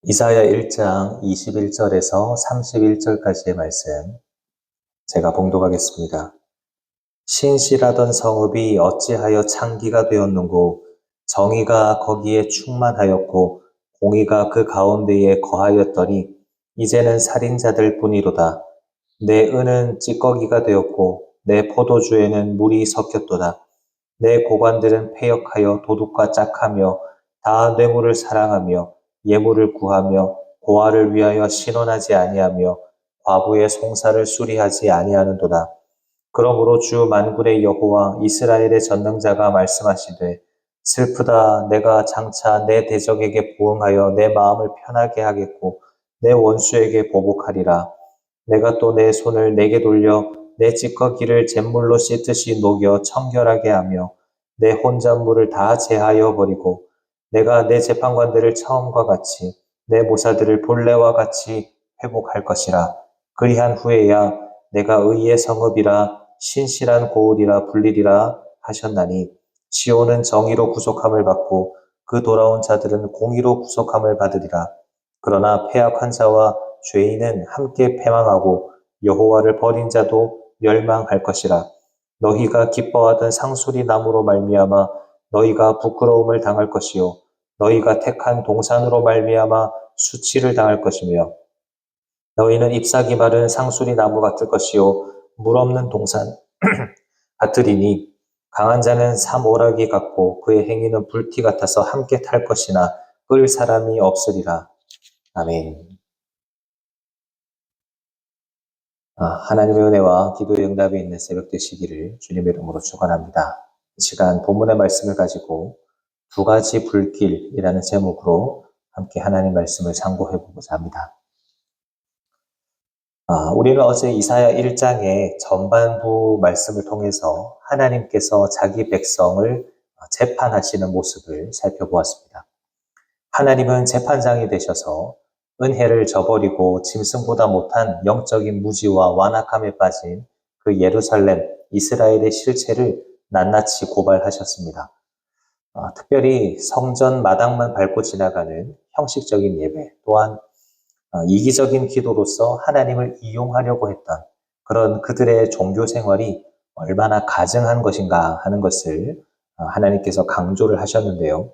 이사야 1장 21절에서 31절까지의 말씀 제가 봉독하겠습니다. 신실하던 성읍이 어찌하여 창기가 되었는고, 정의가 거기에 충만하였고 공의가 그 가운데에 거하였더니 이제는 살인자들 뿐이로다. 내 은은 찌꺼기가 되었고 내 포도주에는 물이 섞였도다. 내 고관들은 패역하여 도둑과 짝하며 다 뇌물을 사랑하며 예물을 구하며 고아를 위하여 신원하지 아니하며 과부의 송사를 수리하지 아니하는도다. 그러므로 주 만군의 여호와 이스라엘의 전능자가 말씀하시되, 슬프다. 내가 장차 내 대적에게 부응하여 내 마음을 편하게 하겠고 내 원수에게 보복하리라. 내가 또 내 손을 내게 돌려 내 찌꺼기를 잿물로 씻듯이 녹여 청결하게 하며 내 혼잣물을 다 제하여 버리고, 내가 내 재판관들을 처음과 같이 내 모사들을 본래와 같이 회복할 것이라. 그리한 후에야 내가 의의 성읍이라 신실한 고을이라 불리리라 하셨나니, 시온은 정의로 구속함을 받고 그 돌아온 자들은 공의로 구속함을 받으리라. 그러나 패악한 자와 죄인은 함께 패망하고 여호와를 버린 자도 멸망할 것이라. 너희가 기뻐하던 상수리 나무로 말미암아 너희가 부끄러움을 당할 것이요, 너희가 택한 동산으로 말미암아 수치를 당할 것이며, 너희는 잎사귀 마른 상수리 나무 같을 것이요 물 없는 동산 같으리니, 강한 자는 삼오라기 같고 그의 행위는 불티 같아서 함께 탈 것이나 끌 사람이 없으리라. 아멘. 하나님의 은혜와 기도의 응답이 있는 새벽 되시기를 주님의 이름으로 축원합니다. 이 시간 본문의 말씀을 가지고 두 가지 불길이라는 제목으로 함께 하나님 말씀을 상고해 보고자 합니다. 우리는 어제 이사야 1장의 전반부 말씀을 통해서 하나님께서 자기 백성을 재판하시는 모습을 살펴보았습니다. 하나님은 재판장이 되셔서 은혜를 저버리고 짐승보다 못한 영적인 무지와 완악함에 빠진 그 예루살렘, 이스라엘의 실체를 낱낱이 고발하셨습니다. 특별히 성전 마당만 밟고 지나가는 형식적인 예배, 또한 이기적인 기도로서 하나님을 이용하려고 했던 그런 그들의 종교 생활이 얼마나 가증한 것인가 하는 것을 하나님께서 강조를 하셨는데요.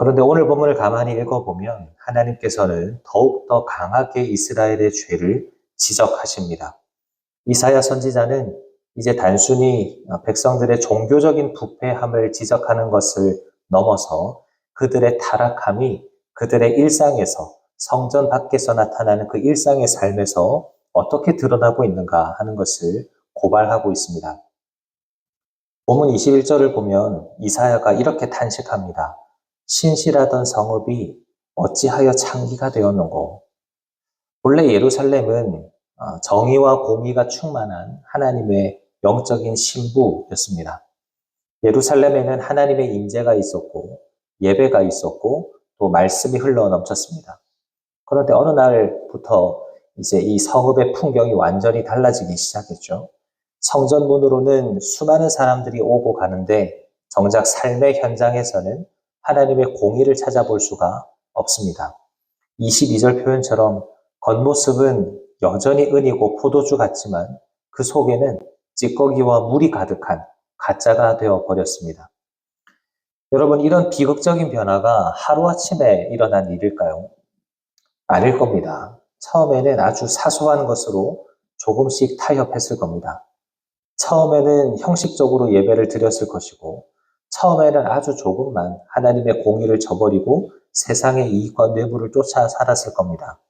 그런데 오늘 본문을 가만히 읽어보면 하나님께서는 더욱더 강하게 이스라엘의 죄를 지적하십니다. 이사야 선지자는 이제 단순히 백성들의 종교적인 부패함을 지적하는 것을 넘어서 그들의 타락함이 그들의 일상에서, 성전 밖에서 나타나는 그 일상의 삶에서 어떻게 드러나고 있는가 하는 것을 고발하고 있습니다. 본문 21절을 보면 이사야가 이렇게 탄식합니다. 신실하던 성읍이 어찌하여 창기가 되었는고. 본래 예루살렘은 정의와 공의가 충만한 하나님의 영적인 신부였습니다. 예루살렘에는 하나님의 임재가 있었고 예배가 있었고 또 말씀이 흘러 넘쳤습니다. 그런데 어느 날부터 이제 이 성읍의 풍경이 완전히 달라지기 시작했죠. 성전문으로는 수많은 사람들이 오고 가는데 정작 삶의 현장에서는 하나님의 공의를 찾아볼 수가 없습니다. 22절 표현처럼 겉모습은 여전히 은이고 포도주 같지만 그 속에는 찌꺼기와 물이 가득한 가짜가 되어버렸습니다. 여러분, 이런 비극적인 변화가 하루아침에 일어난 일일까요? 아닐 겁니다. 처음에는 아주 사소한 것으로 조금씩 타협했을 겁니다. 처음에는 형식적으로 예배를 드렸을 것이고, 처음에는 아주 조금만 하나님의 공의를 저버리고 세상의 이익과 뇌물을 쫓아 살았을 겁니다.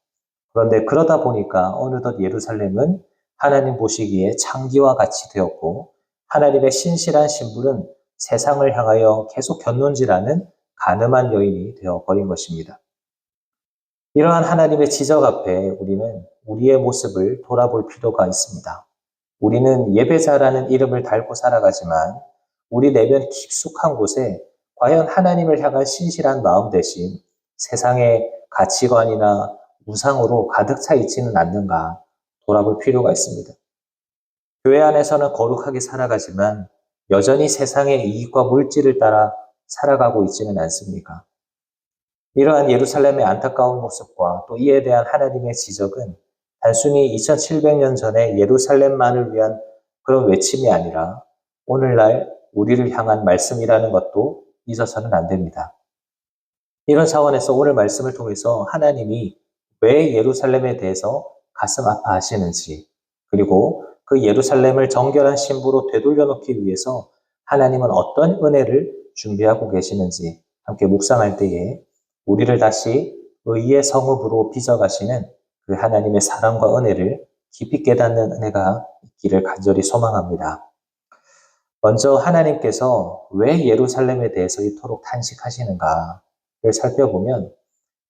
그런데 그러다 보니까 어느덧 예루살렘은 하나님 보시기에 창기와 같이 되었고, 하나님의 신실한 신부는 세상을 향하여 계속 곁눈질하는 가늠한 여인이 되어버린 것입니다. 이러한 하나님의 지적 앞에 우리는 우리의 모습을 돌아볼 필요가 있습니다. 우리는 예배자라는 이름을 달고 살아가지만 우리 내면 깊숙한 곳에 과연 하나님을 향한 신실한 마음 대신 세상의 가치관이나 우상으로 가득 차 있지는 않는가 돌아볼 필요가 있습니다. 교회 안에서는 거룩하게 살아가지만 여전히 세상의 이익과 물질을 따라 살아가고 있지는 않습니까? 이러한 예루살렘의 안타까운 모습과 또 이에 대한 하나님의 지적은 단순히 2700년 전에 예루살렘만을 위한 그런 외침이 아니라 오늘날 우리를 향한 말씀이라는 것도 잊어서는 안 됩니다. 이런 차원에서 오늘 말씀을 통해서 하나님이 왜 예루살렘에 대해서 가슴 아파하시는지, 그리고 그 예루살렘을 정결한 신부로 되돌려 놓기 위해서 하나님은 어떤 은혜를 준비하고 계시는지 함께 묵상할 때에 우리를 다시 의의 성읍으로 빚어가시는 그 하나님의 사랑과 은혜를 깊이 깨닫는 은혜가 있기를 간절히 소망합니다. 먼저 하나님께서 왜 예루살렘에 대해서 이토록 탄식하시는가를 살펴보면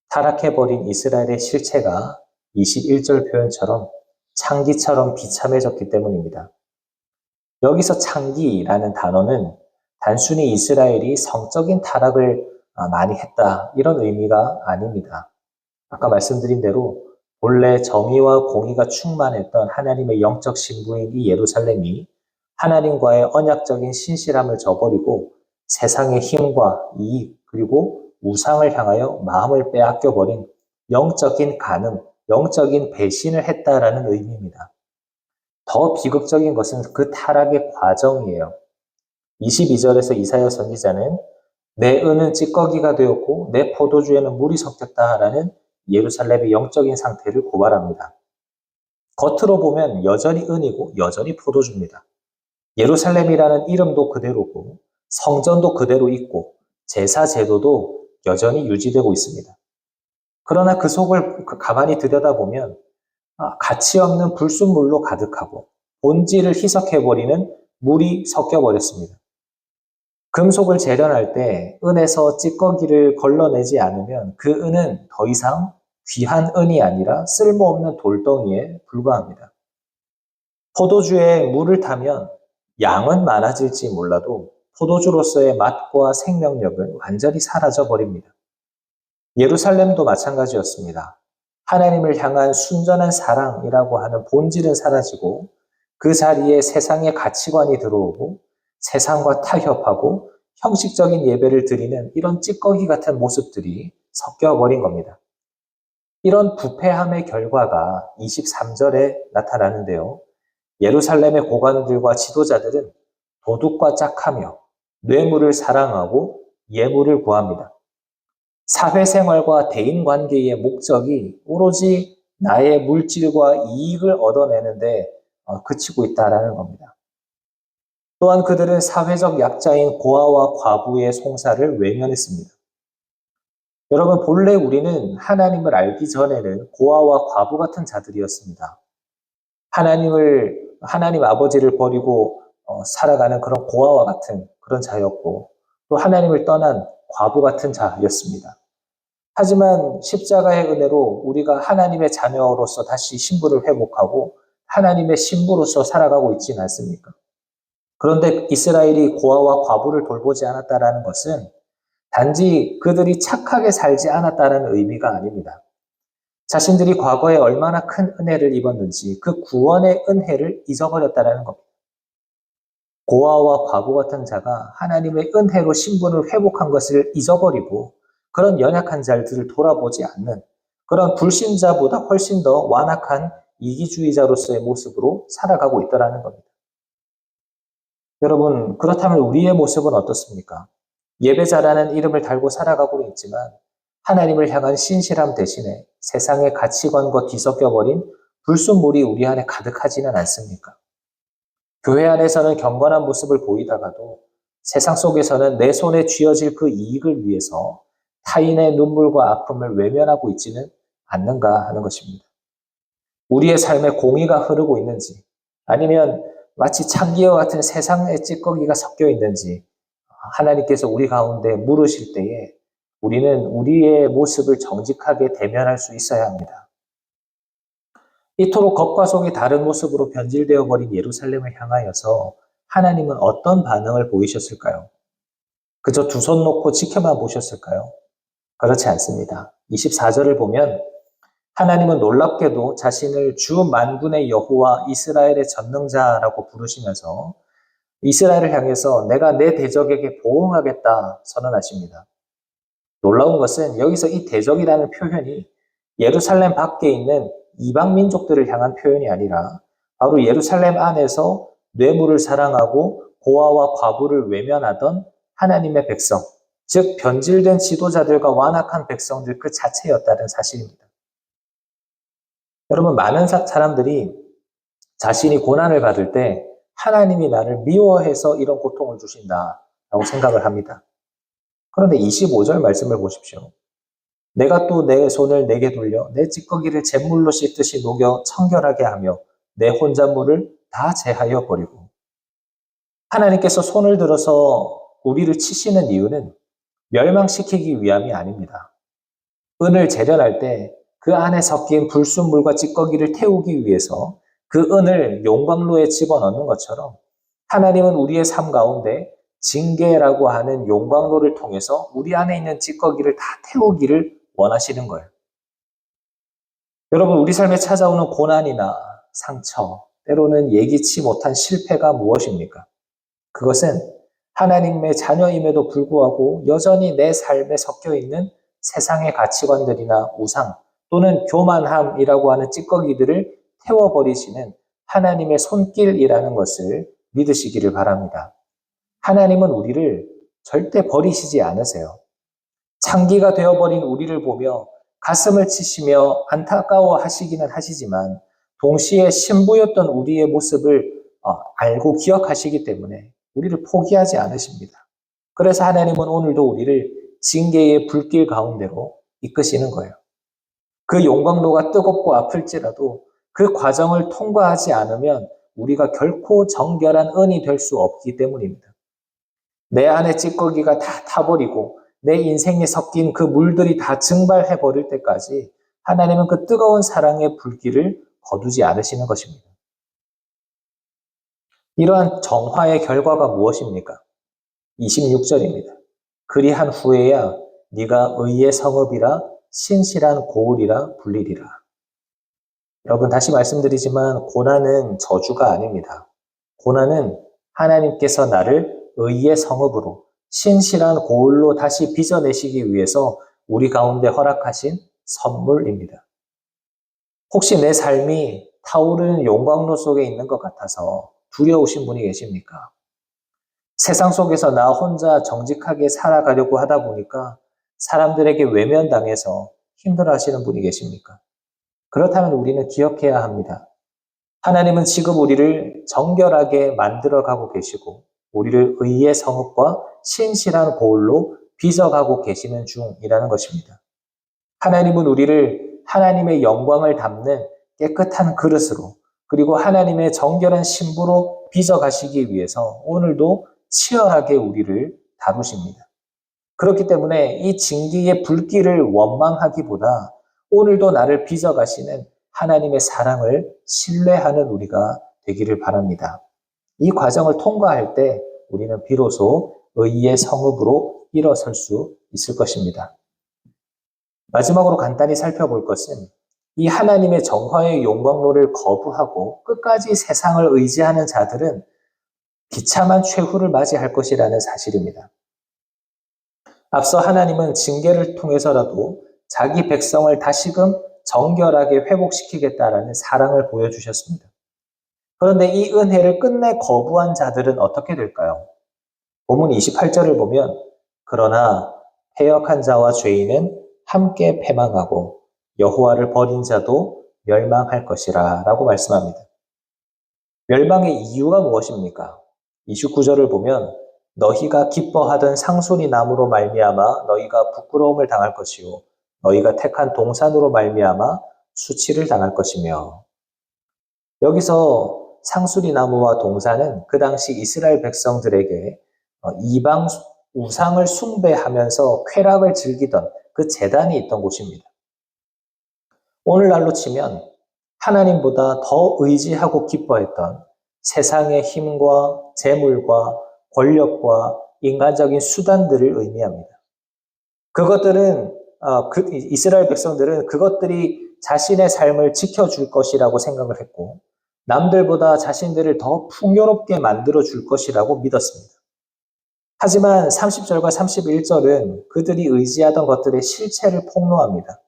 타락해버린 이스라엘의 실체가 21절 표현처럼 창기처럼 비참해졌기 때문입니다. 여기서 창기라는 단어는 단순히 이스라엘이 성적인 타락을 많이 했다 이런 의미가 아닙니다. 아까 말씀드린 대로 본래 정의와 공의가 충만했던 하나님의 영적 신부인 이 예루살렘이 하나님과의 언약적인 신실함을 저버리고 세상의 힘과 이익 그리고 우상을 향하여 마음을 빼앗겨버린 영적인 간음, 영적인 배신을 했다라는 의미입니다. 더 비극적인 것은 그 타락의 과정이에요. 22절에서 이사야 선지자는 내 은은 찌꺼기가 되었고 내 포도주에는 물이 섞였다라는 예루살렘의 영적인 상태를 고발합니다. 겉으로 보면 여전히 은이고 여전히 포도주입니다. 예루살렘이라는 이름도 그대로고 성전도 그대로 있고 제사 제도도 여전히 유지되고 있습니다. 그러나 그 속을 가만히 들여다보면 가치 없는 불순물로 가득하고 본질을 희석해버리는 물이 섞여버렸습니다. 금속을 재련할 때 은에서 찌꺼기를 걸러내지 않으면 그 은은 더 이상 귀한 은이 아니라 쓸모없는 돌덩이에 불과합니다. 포도주에 물을 타면 양은 많아질지 몰라도 포도주로서의 맛과 생명력은 완전히 사라져 버립니다. 예루살렘도 마찬가지였습니다. 하나님을 향한 순전한 사랑이라고 하는 본질은 사라지고 그 자리에 세상의 가치관이 들어오고 세상과 타협하고 형식적인 예배를 드리는 이런 찌꺼기 같은 모습들이 섞여버린 겁니다. 이런 부패함의 결과가 23절에 나타나는데요. 예루살렘의 고관들과 지도자들은 도둑과 짝하며 뇌물을 사랑하고 예물을 구합니다. 사회생활과 대인관계의 목적이 오로지 나의 물질과 이익을 얻어내는데 그치고 있다는 겁니다. 또한 그들은 사회적 약자인 고아와 과부의 송사를 외면했습니다. 여러분, 본래 우리는 하나님을 알기 전에는 고아와 과부 같은 자들이었습니다. 하나님 아버지를 버리고 살아가는 그런 고아와 같은 그런 자였고, 또 하나님을 떠난 과부 같은 자였습니다. 하지만 십자가의 은혜로 우리가 하나님의 자녀로서 다시 신분을 회복하고 하나님의 신부로서 살아가고 있지는 않습니까? 그런데 이스라엘이 고아와 과부를 돌보지 않았다라는 것은 단지 그들이 착하게 살지 않았다는 의미가 아닙니다. 자신들이 과거에 얼마나 큰 은혜를 입었는지 그 구원의 은혜를 잊어버렸다는 겁니다. 고아와 과부 같은 자가 하나님의 은혜로 신분을 회복한 것을 잊어버리고 그런 연약한 자들을 돌아보지 않는 그런 불신자보다 훨씬 더 완악한 이기주의자로서의 모습으로 살아가고 있다는 겁니다. 여러분, 그렇다면 우리의 모습은 어떻습니까? 예배자라는 이름을 달고 살아가고 있지만 하나님을 향한 신실함 대신에 세상의 가치관과 뒤섞여버린 불순물이 우리 안에 가득하지는 않습니까? 교회 안에서는 경건한 모습을 보이다가도 세상 속에서는 내 손에 쥐어질 그 이익을 위해서 타인의 눈물과 아픔을 외면하고 있지는 않는가 하는 것입니다. 우리의 삶에 공의가 흐르고 있는지 아니면 마치 창기와 같은 세상의 찌꺼기가 섞여 있는지 하나님께서 우리 가운데 물으실 때에 우리는 우리의 모습을 정직하게 대면할 수 있어야 합니다. 이토록 겉과 속이 다른 모습으로 변질되어 버린 예루살렘을 향하여서 하나님은 어떤 반응을 보이셨을까요? 그저 두 손 놓고 지켜만 보셨을까요? 그렇지 않습니다. 24절을 보면 하나님은 놀랍게도 자신을 주 만군의 여호와 이스라엘의 전능자라고 부르시면서 이스라엘을 향해서 내가 내 대적에게 보응하겠다 선언하십니다. 놀라운 것은 여기서 이 대적이라는 표현이 예루살렘 밖에 있는 이방 민족들을 향한 표현이 아니라 바로 예루살렘 안에서 뇌물을 사랑하고 고아와 과부를 외면하던 하나님의 백성, 즉 변질된 지도자들과 완악한 백성들 그 자체였다는 사실입니다. 여러분, 많은 사람들이 자신이 고난을 받을 때 하나님이 나를 미워해서 이런 고통을 주신다라고 생각을 합니다. 그런데 25절 말씀을 보십시오. 내가 또 내 손을 내게 돌려 내 찌꺼기를 잿물로 씻듯이 녹여 청결하게 하며 내 혼잣물을 다 제하여 버리고. 하나님께서 손을 들어서 우리를 치시는 이유는 멸망시키기 위함이 아닙니다. 은을 재련할 때 그 안에 섞인 불순물과 찌꺼기를 태우기 위해서 그 은을 용광로에 집어넣는 것처럼 하나님은 우리의 삶 가운데 징계라고 하는 용광로를 통해서 우리 안에 있는 찌꺼기를 다 태우기를 원하시는 거예요. 여러분, 우리 삶에 찾아오는 고난이나 상처, 때로는 예기치 못한 실패가 무엇입니까? 그것은 하나님의 자녀임에도 불구하고 여전히 내 삶에 섞여 있는 세상의 가치관들이나 우상 또는 교만함이라고 하는 찌꺼기들을 태워버리시는 하나님의 손길이라는 것을 믿으시기를 바랍니다. 하나님은 우리를 절대 버리시지 않으세요. 창기가 되어버린 우리를 보며 가슴을 치시며 안타까워 하시기는 하시지만 동시에 신부였던 우리의 모습을 알고 기억하시기 때문에 우리를 포기하지 않으십니다. 그래서 하나님은 오늘도 우리를 징계의 불길 가운데로 이끄시는 거예요. 그 용광로가 뜨겁고 아플지라도 그 과정을 통과하지 않으면 우리가 결코 정결한 은이 될 수 없기 때문입니다. 내 안에 찌꺼기가 다 타버리고 내 인생에 섞인 그 물들이 다 증발해 버릴 때까지 하나님은 그 뜨거운 사랑의 불길을 거두지 않으시는 것입니다. 이러한 정화의 결과가 무엇입니까? 26절입니다. 그리한 후에야 네가 의의 성읍이라 신실한 고을이라 불리리라. 여러분, 다시 말씀드리지만 고난은 저주가 아닙니다. 고난은 하나님께서 나를 의의 성읍으로 신실한 고을로 다시 빚어내시기 위해서 우리 가운데 허락하신 선물입니다. 혹시 내 삶이 타오르는 용광로 속에 있는 것 같아서 두려우신 분이 계십니까? 세상 속에서 나 혼자 정직하게 살아가려고 하다 보니까 사람들에게 외면당해서 힘들어하시는 분이 계십니까? 그렇다면 우리는 기억해야 합니다. 하나님은 지금 우리를 정결하게 만들어가고 계시고 우리를 의의 성읍과 신실한 고을로 빚어가고 계시는 중이라는 것입니다. 하나님은 우리를 하나님의 영광을 담는 깨끗한 그릇으로 그리고 하나님의 정결한 신부로 빚어가시기 위해서 오늘도 치열하게 우리를 다루십니다. 그렇기 때문에 이 징계의 불길을 원망하기보다 오늘도 나를 빚어가시는 하나님의 사랑을 신뢰하는 우리가 되기를 바랍니다. 이 과정을 통과할 때 우리는 비로소 의의 성읍으로 일어설 수 있을 것입니다. 마지막으로 간단히 살펴볼 것은 이 하나님의 정화의 용광로를 거부하고 끝까지 세상을 의지하는 자들은 비참한 최후를 맞이할 것이라는 사실입니다. 앞서 하나님은 징계를 통해서라도 자기 백성을 다시금 정결하게 회복시키겠다라는 사랑을 보여주셨습니다. 그런데 이 은혜를 끝내 거부한 자들은 어떻게 될까요? 본문 28절을 보면 그러나 패역한 자와 죄인은 함께 패망하고 여호와를 버린 자도 멸망할 것이라 라고 말씀합니다. 멸망의 이유가 무엇입니까? 29절을 보면 너희가 기뻐하던 상수리 나무로 말미암아 너희가 부끄러움을 당할 것이요 너희가 택한 동산으로 말미암아 수치를 당할 것이며. 여기서 상수리 나무와 동산은 그 당시 이스라엘 백성들에게 이방 우상을 숭배하면서 쾌락을 즐기던 그 제단이 있던 곳입니다. 오늘날로 치면 하나님보다 더 의지하고 기뻐했던 세상의 힘과 재물과 권력과 인간적인 수단들을 의미합니다. 그것들은 이스라엘 백성들은 그것들이 자신의 삶을 지켜줄 것이라고 생각을 했고 남들보다 자신들을 더 풍요롭게 만들어줄 것이라고 믿었습니다. 하지만 30절과 31절은 그들이 의지하던 것들의 실체를 폭로합니다.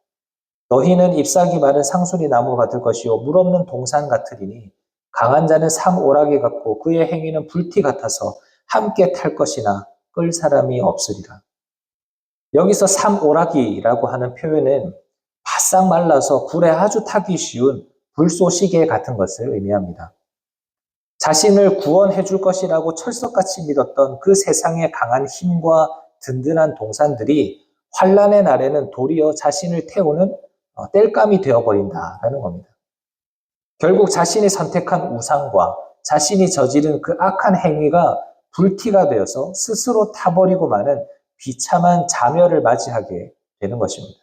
너희는 잎사귀 마른 상수리 나무가 될 것이요 물 없는 동산 같으리니 강한 자는 삼오라기 같고 그의 행위는 불티 같아서 함께 탈 것이나 끌 사람이 없으리라. 여기서 삼오라기라고 하는 표현은 바싹 말라서 불에 아주 타기 쉬운 불쏘시개 같은 것을 의미합니다. 자신을 구원해 줄 것이라고 철석같이 믿었던 그 세상의 강한 힘과 든든한 동산들이 환란의 날에는 도리어 자신을 태우는 땔감이 되어버린다라는 겁니다. 결국 자신이 선택한 우상과 자신이 저지른 그 악한 행위가 불티가 되어서 스스로 타버리고 마는 비참한 자멸을 맞이하게 되는 것입니다.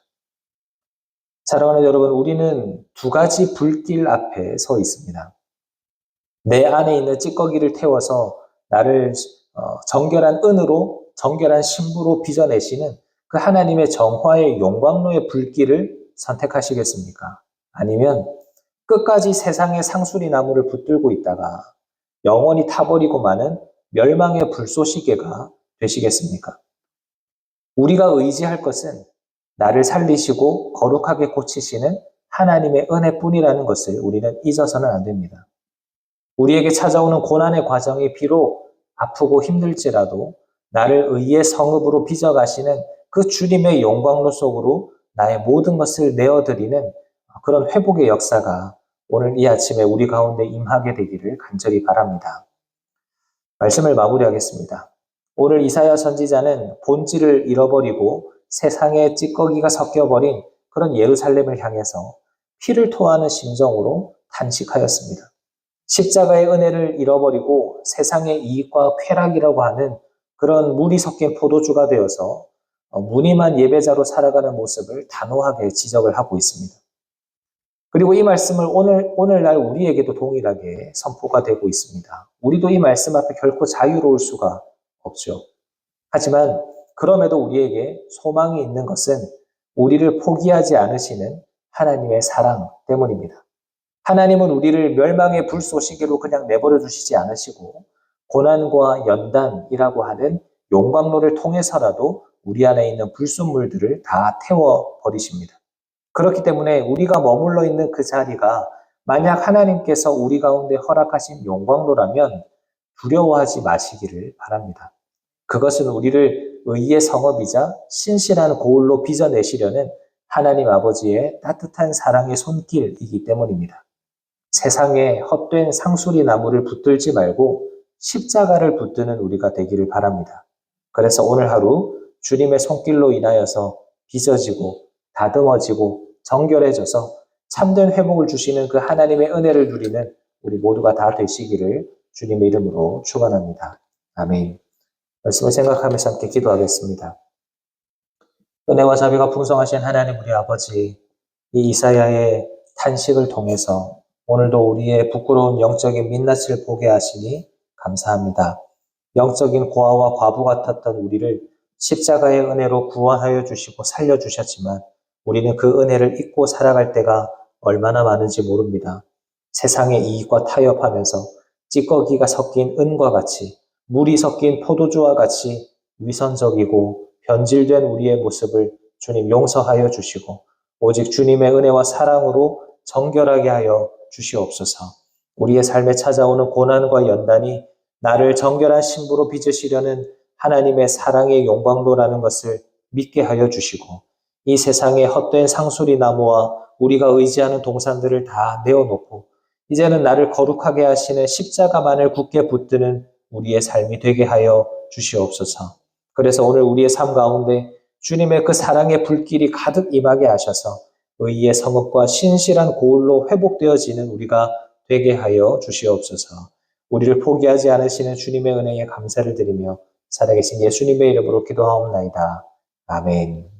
사랑하는 여러분, 우리는 두 가지 불길 앞에 서 있습니다. 내 안에 있는 찌꺼기를 태워서 나를 정결한 은으로, 정결한 신부로 빚어내시는 그 하나님의 정화의 용광로의 불길을 선택하시겠습니까? 아니면 끝까지 세상의 상수리 나무를 붙들고 있다가 영원히 타버리고 마는 멸망의 불쏘시개가 되시겠습니까? 우리가 의지할 것은 나를 살리시고 거룩하게 고치시는 하나님의 은혜뿐이라는 것을 우리는 잊어서는 안 됩니다. 우리에게 찾아오는 고난의 과정이 비록 아프고 힘들지라도 나를 의의 성읍으로 빚어가시는 그 주님의 영광로 속으로 나의 모든 것을 내어드리는 그런 회복의 역사가 오늘 이 아침에 우리 가운데 임하게 되기를 간절히 바랍니다. 말씀을 마무리하겠습니다. 오늘 이사야 선지자는 본질을 잃어버리고 세상에 찌꺼기가 섞여버린 그런 예루살렘을 향해서 피를 토하는 심정으로 탄식하였습니다. 십자가의 은혜를 잃어버리고 세상의 이익과 쾌락이라고 하는 그런 물이 섞인 포도주가 되어서 무늬만 예배자로 살아가는 모습을 단호하게 지적을 하고 있습니다. 그리고 이 말씀을 오늘날 우리에게도 동일하게 선포가 되고 있습니다. 우리도 이 말씀 앞에 결코 자유로울 수가 없죠. 하지만 그럼에도 우리에게 소망이 있는 것은 우리를 포기하지 않으시는 하나님의 사랑 때문입니다. 하나님은 우리를 멸망의 불쏘시개로 그냥 내버려 두시지 않으시고 고난과 연단이라고 하는 용광로를 통해서라도 우리 안에 있는 불순물들을 다 태워버리십니다. 그렇기 때문에 우리가 머물러 있는 그 자리가 만약 하나님께서 우리 가운데 허락하신 용광로라면 두려워하지 마시기를 바랍니다. 그것은 우리를 의의 성읍이자 신실한 고울로 빚어내시려는 하나님 아버지의 따뜻한 사랑의 손길이기 때문입니다. 세상에 헛된 상수리 나무를 붙들지 말고 십자가를 붙드는 우리가 되기를 바랍니다. 그래서 오늘 하루 주님의 손길로 인하여서 빚어지고 다듬어지고 정결해져서 참된 회복을 주시는 그 하나님의 은혜를 누리는 우리 모두가 다 되시기를 주님의 이름으로 축원합니다. 아멘. 말씀을 생각하면서 함께 기도하겠습니다. 은혜와 자비가 풍성하신 하나님 우리 아버지, 이 이사야의 탄식을 통해서 오늘도 우리의 부끄러운 영적인 민낯을 보게 하시니 감사합니다. 영적인 고아와 과부 같았던 우리를 십자가의 은혜로 구원하여 주시고 살려주셨지만 우리는 그 은혜를 잊고 살아갈 때가 얼마나 많은지 모릅니다. 세상의 이익과 타협하면서 찌꺼기가 섞인 은과 같이 물이 섞인 포도주와 같이 위선적이고 변질된 우리의 모습을 주님 용서하여 주시고 오직 주님의 은혜와 사랑으로 정결하게 하여 주시옵소서. 우리의 삶에 찾아오는 고난과 연단이 나를 정결한 신부로 빚으시려는 하나님의 사랑의 용광로라는 것을 믿게 하여 주시고 이 세상의 헛된 상수리 나무와 우리가 의지하는 동산들을 다 내어놓고 이제는 나를 거룩하게 하시는 십자가만을 굳게 붙드는 우리의 삶이 되게 하여 주시옵소서. 그래서 오늘 우리의 삶 가운데 주님의 그 사랑의 불길이 가득 임하게 하셔서 의의 성읍과 신실한 고울로 회복되어지는 우리가 되게 하여 주시옵소서. 우리를 포기하지 않으시는 주님의 은혜에 감사를 드리며 살아계신 예수님의 이름으로 기도하옵나이다. 아멘.